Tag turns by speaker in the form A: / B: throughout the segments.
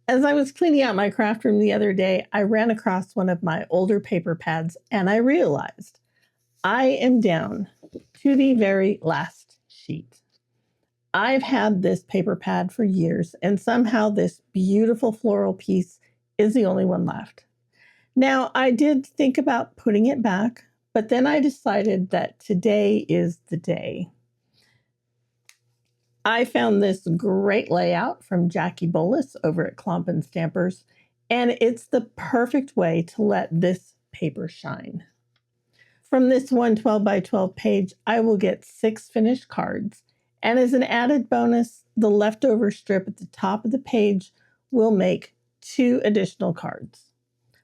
A: As I was cleaning out my craft room the other day, I ran across one of my older paper pads and I realized I am down to the very last sheet. I've had this paper pad for years and somehow this beautiful floral piece is the only one left. Now, I did think about putting it back, but then I decided that today is the day. I found this great layout from Jackie Bolhuis over at Klompen Stampers, and it's the perfect way to let this paper shine. From this 112 by 12 page, I will get 6 finished cards, and as an added bonus, the leftover strip at the top of the page will make 2 additional cards.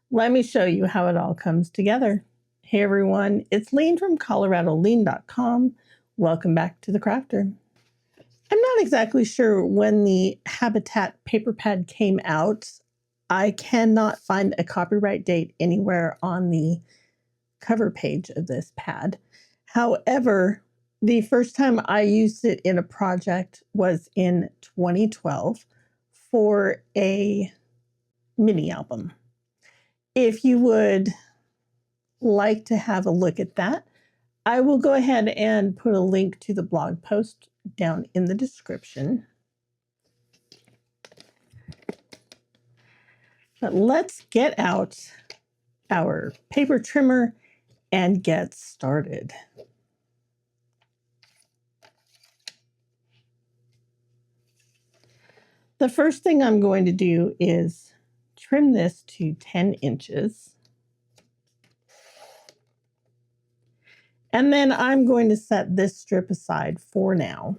A: Let me show you how it all comes together. Hey everyone, it's Lean from ColoradoLean.com. Welcome back to the Crafter. I'm not exactly sure when the Habitat paper pad came out. I cannot find a copyright date anywhere on the cover page of this pad. However, the first time I used it in a project was in 2012 for a mini album. If you would like to have a look at that, I will go ahead and put a link to the blog post down in the description. But let's get out our paper trimmer and get started. The first thing I'm going to do is trim this to 10 inches. And then I'm going to set this strip aside for now.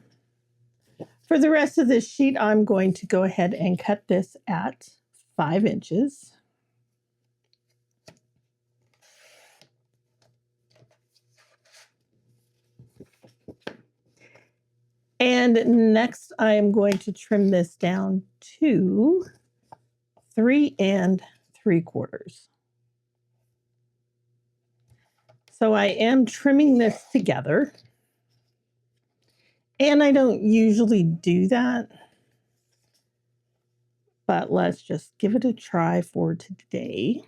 A: For the rest of this sheet, I'm going to go ahead and cut this at 5 inches. And next, I am going to trim this down to 3 3/4. So I am trimming this together. And I don't usually do that, but let's just give it a try for today.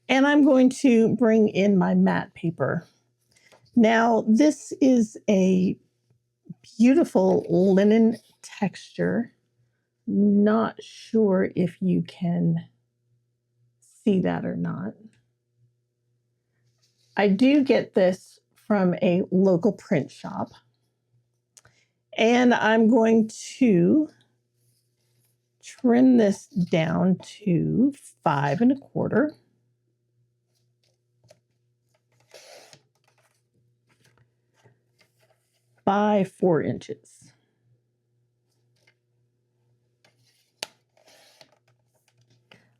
A: And I'm going to bring in my matte paper. Now, this is a beautiful linen texture. Not sure if you can see that or not. I do get this from a local print shop. And I'm going to trim this down to 5 1/4. By 4 inches.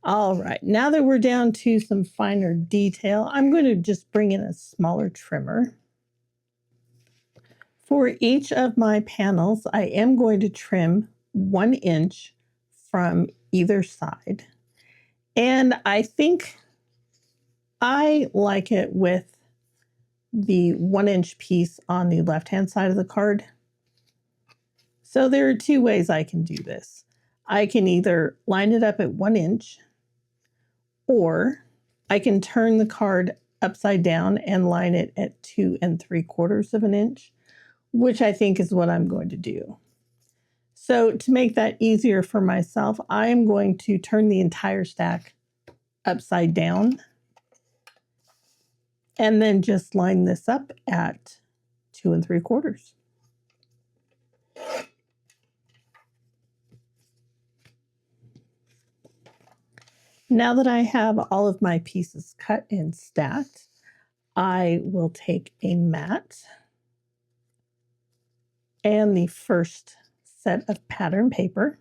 A: All right, now that we're down to some finer detail, I'm going to just bring in a smaller trimmer. For each of my panels, I am going to trim 1 inch from either side. And I think I like it with the 1 inch piece on the left-hand side of the card. So there are 2 ways I can do this. I can either line it up at 1 inch, or I can turn the card upside down and line it at 2 3/4 inch, which I think is what I'm going to do. So to make that easier for myself, I am going to turn the entire stack upside down and then just line this up at 2 3/4. Now that I have all of my pieces cut and stacked, I will take a mat and the first set of pattern paper,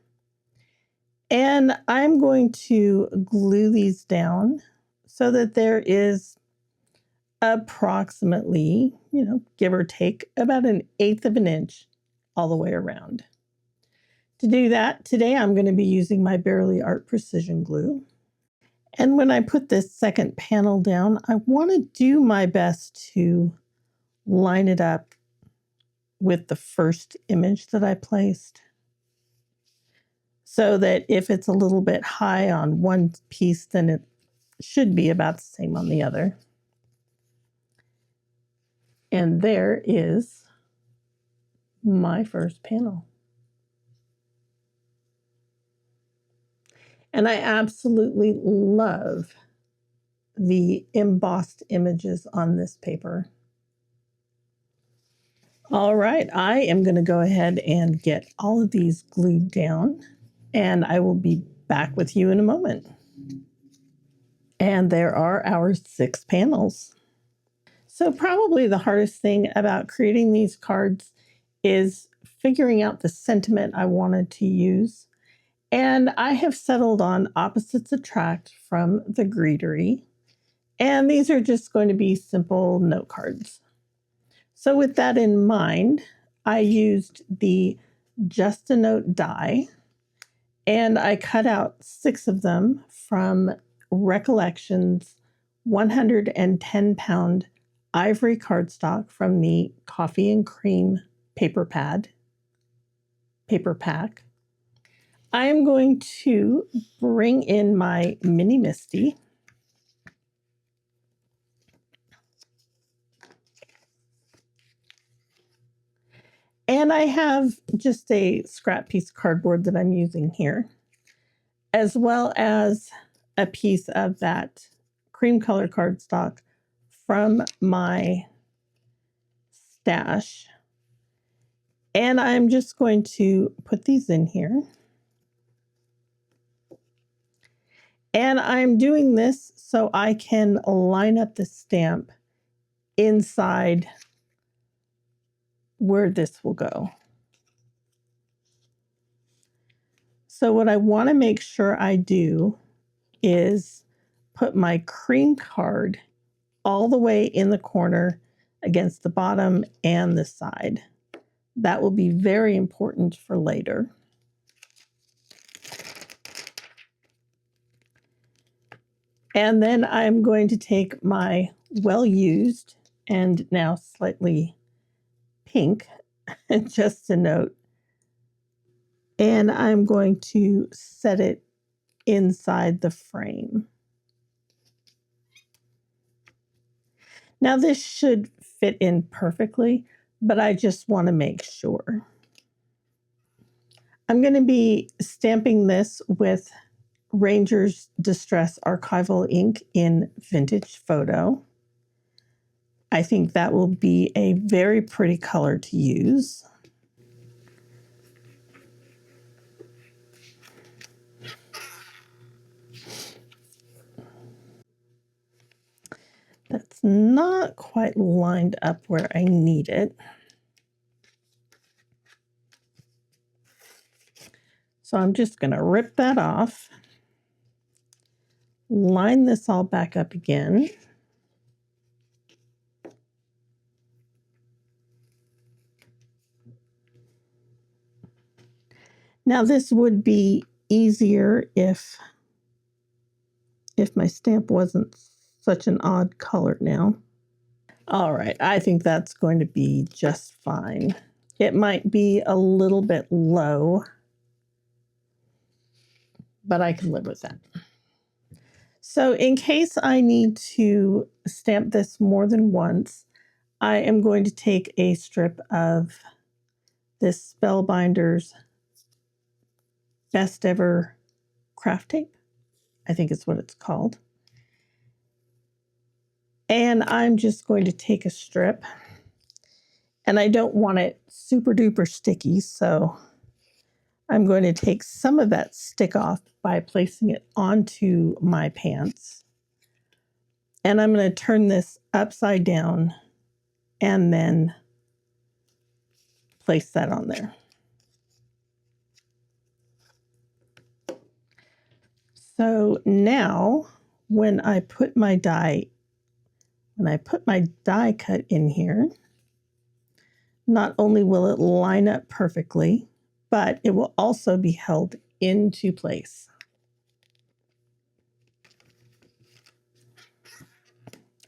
A: and I'm going to glue these down so that there is approximately, give or take about 1/8 inch all the way around. To do that, today I'm going to be using my Barely Art Precision Glue. And when I put this second panel down, I want to do my best to line it up with the first image that I placed. so that if it's a little bit high on one piece, then it should be about the same on the other. And there is my first panel. And I absolutely love the embossed images on this paper. All right, I am going to go ahead and get all of these glued down, and I will be back with you in a moment. And there are our 6 panels. So probably the hardest thing about creating these cards is figuring out the sentiment I wanted to use. And I have settled on Opposites Attract from the Greetery. And these are just going to be simple note cards. So with that in mind, I used the Just a Note die, and I cut out 6 of them from Recollections 110-pound ivory cardstock from the Coffee and Cream paper pack. I am going to bring in my Mini Misty. And I have just a scrap piece of cardboard that I'm using here, as well as a piece of that cream color cardstock from my stash. And I'm just going to put these in here. And I'm doing this so I can line up the stamp inside where this will go. So what I want to make sure I do is put my cream card all the way in the corner against the bottom and the side. That will be very important for later. And then I'm going to take my well-used and now slightly pink Just a Note, and I'm going to set it inside the frame. Now this should fit in perfectly, but I just want to make sure. I'm going to be stamping this with Ranger's Distress Archival ink in Vintage Photo. I think that will be a very pretty color to use. That's not quite lined up where I need it. So I'm just going to rip that off, line this all back up again. Now this would be easier if my stamp wasn't such an odd color now. All right, I think that's going to be just fine. It might be a little bit low, but I can live with that. So in case I need to stamp this more than once, I am going to take a strip of this Spellbinders Best Ever craft tape. I think it's what it's called. And I'm just going to take a strip, and I don't want it super duper sticky, so I'm going to take some of that stick off by placing it onto my pants. And I'm going to turn this upside down and then place that on there. So now when I put my die cut in here, not only will it line up perfectly, but it will also be held into place.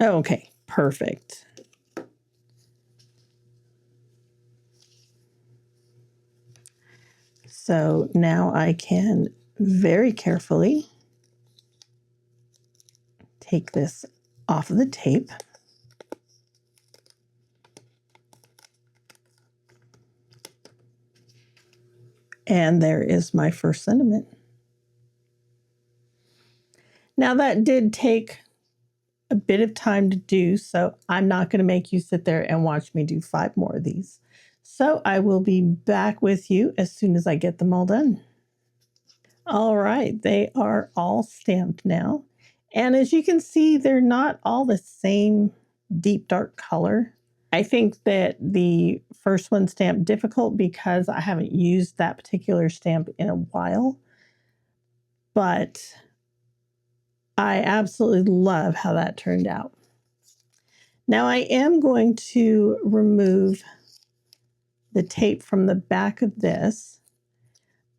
A: Okay, perfect. So now I can very carefully take this off of the tape. And there is my first sentiment. Now that did take a bit of time to do, so I'm not going to make you sit there and watch me do 5 more of these. So I will be back with you as soon as I get them all done. All right, they are all stamped now. And as you can see, they're not all the same deep dark color. I think that the first one stamped difficult because I haven't used that particular stamp in a while. But I absolutely love how that turned out. Now I am going to remove the tape from the back of this,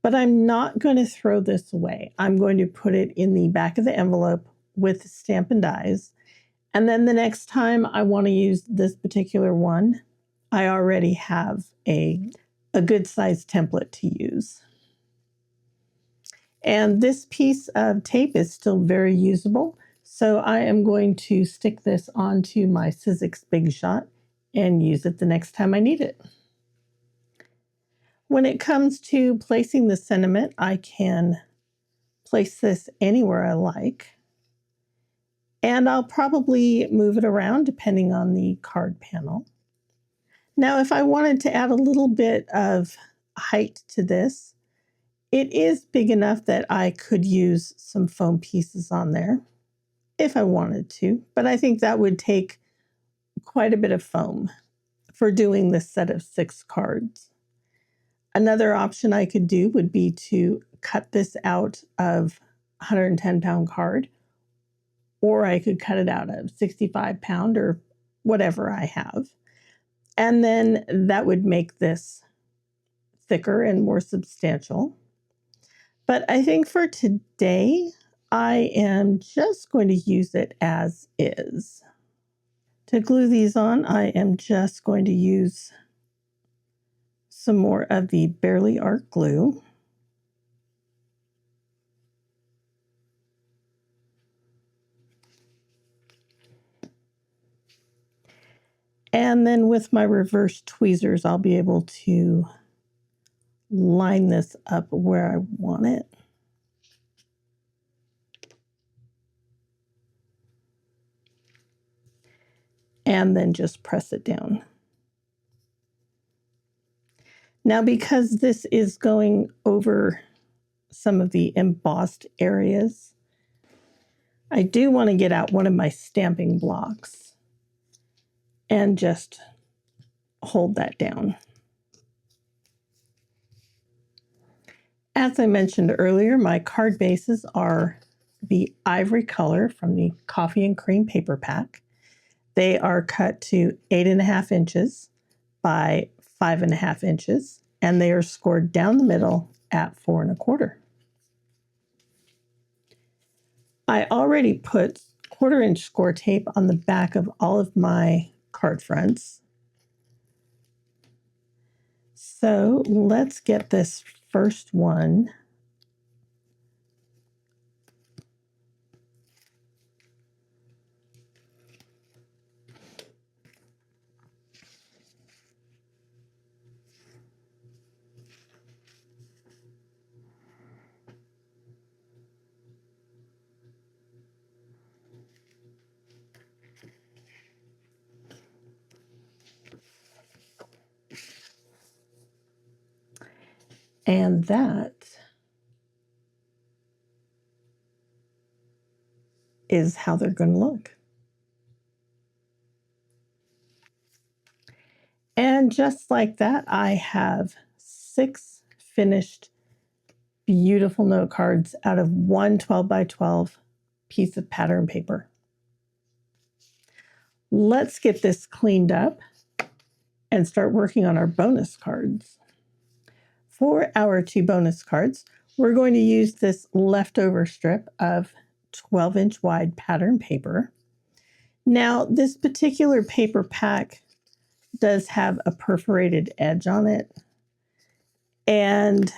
A: but I'm not going to throw this away. I'm going to put it in the back of the envelope with Stampin' Dies. And then the next time I want to use this particular one, I already have a good size template to use. And this piece of tape is still very usable. So I am going to stick this onto my Sizzix Big Shot and use it the next time I need it. When it comes to placing the sentiment, I can place this anywhere I like. And I'll probably move it around depending on the card panel. Now, if I wanted to add a little bit of height to this, it is big enough that I could use some foam pieces on there if I wanted to, but I think that would take quite a bit of foam for doing this set of 6 cards. Another option I could do would be to cut this out of 110-pound card, or I could cut it out of 65-pound or whatever I have. And then that would make this thicker and more substantial. But I think for today, I am just going to use it as is. To glue these on, I am just going to use some more of the Barely Art glue. And then with my reverse tweezers, I'll be able to line this up where I want it. And then just press it down. Now, because this is going over some of the embossed areas, I do want to get out one of my stamping blocks and just hold that down. As I mentioned earlier, my card bases are the ivory color from the Coffee and Cream paper pack. They are cut to 8.5 inches by 5.5 inches, and they are scored down the middle at 4.25. I already put 1/4-inch score tape on the back of all of my card fronts. So let's get this first one and that is how they're going to look. And just like that, I have 6 finished beautiful note cards out of one 12 by 12 piece of pattern paper. Let's get this cleaned up and start working on our bonus cards. For our 2 bonus cards, we're going to use this leftover strip of 12-inch wide pattern paper. Now, this particular paper pack does have a perforated edge on it, and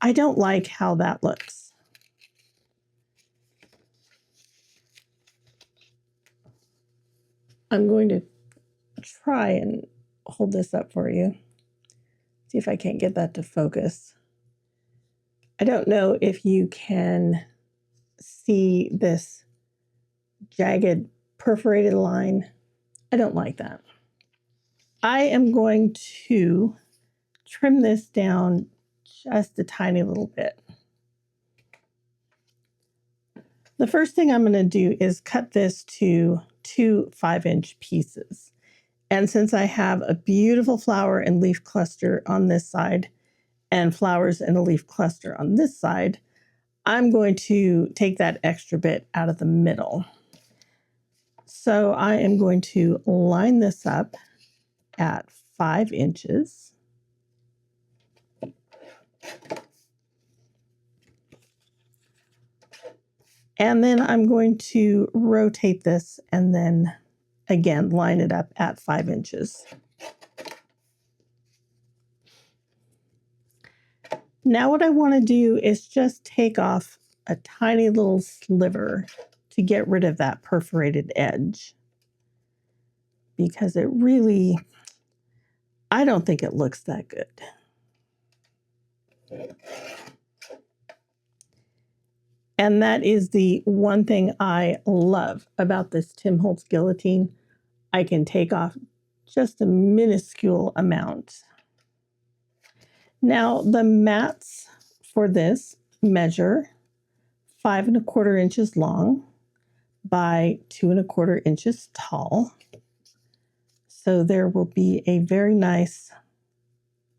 A: I don't like how that looks. I'm going to try and hold this up for you. See if I can't get that to focus. I don't know if you can see this jagged perforated line. I don't like that. I am going to trim this down just a tiny little bit. The first thing I'm going to do is cut this to 2 5-inch pieces. And since I have a beautiful flower and leaf cluster on this side and flowers and a leaf cluster on this side, I'm going to take that extra bit out of the middle. So I am going to line this up at 5 inches. And then I'm going to rotate this and then again line it up at 5 inches. Now what I want to do is just take off a tiny little sliver to get rid of that perforated edge, because it really, I don't think it looks that good. And that is the one thing I love about this Tim Holtz guillotine. I can take off just a minuscule amount. Now the mats for this measure 5 1/4 inches long by 2 1/4 inches tall. So there will be a very nice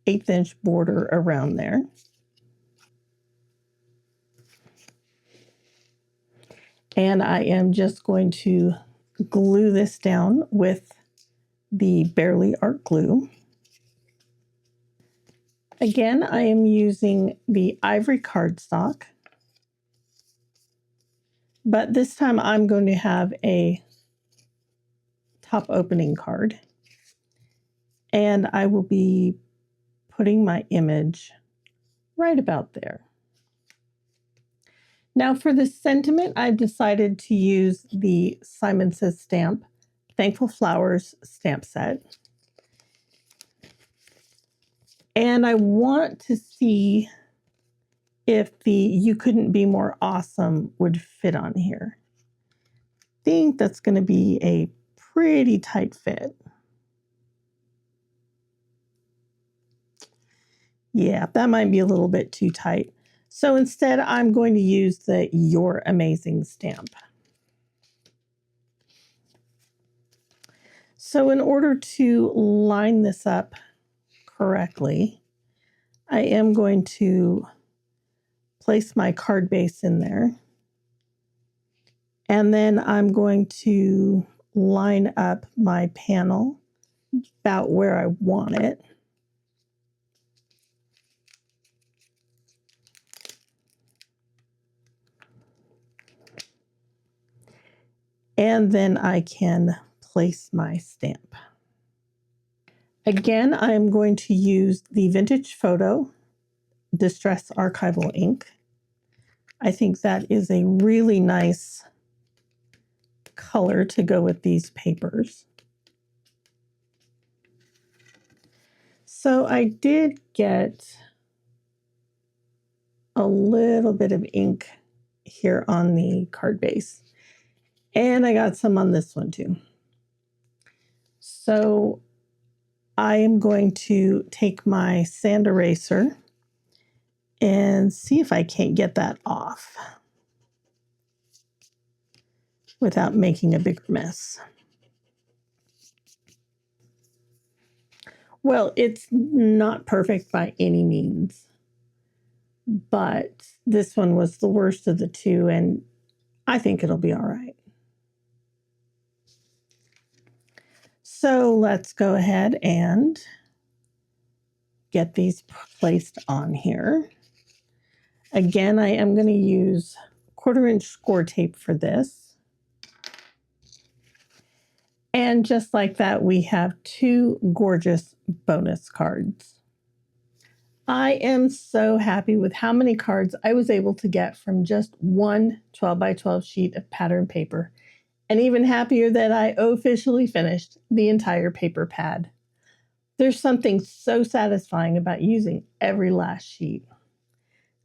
A: 1/8 inch border around there. And I am just going to glue this down with the Barely Art glue. Again, I am using the ivory cardstock, but this time I'm going to have a top opening card. And I will be putting my image right about there. Now for the sentiment, I've decided to use the Simon Says stamp Thankful Flowers stamp set. And I want to see if the You Couldn't Be More Awesome would fit on here. I think that's going to be a pretty tight fit. Yeah, that might be a little bit too tight. So instead, I'm going to use the You're Amazing stamp. So in order to line this up correctly, I am going to place my card base in there. And then I'm going to line up my panel about where I want it. And then I can place my stamp. Again, I'm going to use the Vintage Photo Distress Archival ink. I think that is a really nice color to go with these papers. So I did get a little bit of ink here on the card base. And I got some on this one too. So I am going to take my sand eraser and see if I can't get that off without making a bigger mess. Well, it's not perfect by any means, but this one was the worst of the two, and I think it'll be all right. So let's go ahead and get these placed on here. Again, I am going to use 1/4 inch score tape for this. And just like that, we have 2 gorgeous bonus cards. I am so happy with how many cards I was able to get from just one 12 by 12 sheet of pattern paper, and even happier that I officially finished the entire paper pad. There's something so satisfying about using every last sheet.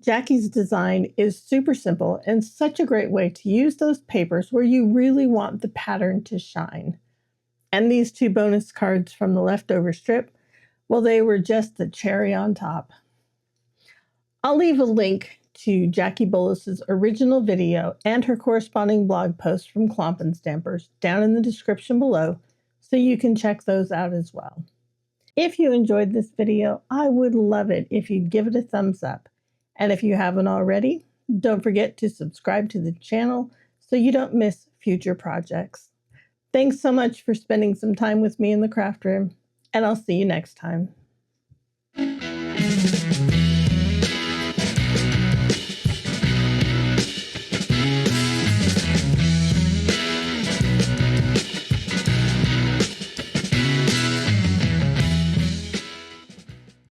A: Jackie's design is super simple and such a great way to use those papers where you really want the pattern to shine. And these 2 bonus cards from the leftover strip, well, they were just the cherry on top. I'll leave a link to Jackie Bolhuis's original video and her corresponding blog post from Klompen Stampers down in the description below, so you can check those out as well. If you enjoyed this video, I would love it if you'd give it a thumbs up. And if you haven't already, don't forget to subscribe to the channel so you don't miss future projects. Thanks so much for spending some time with me in the craft room, and I'll see you next time.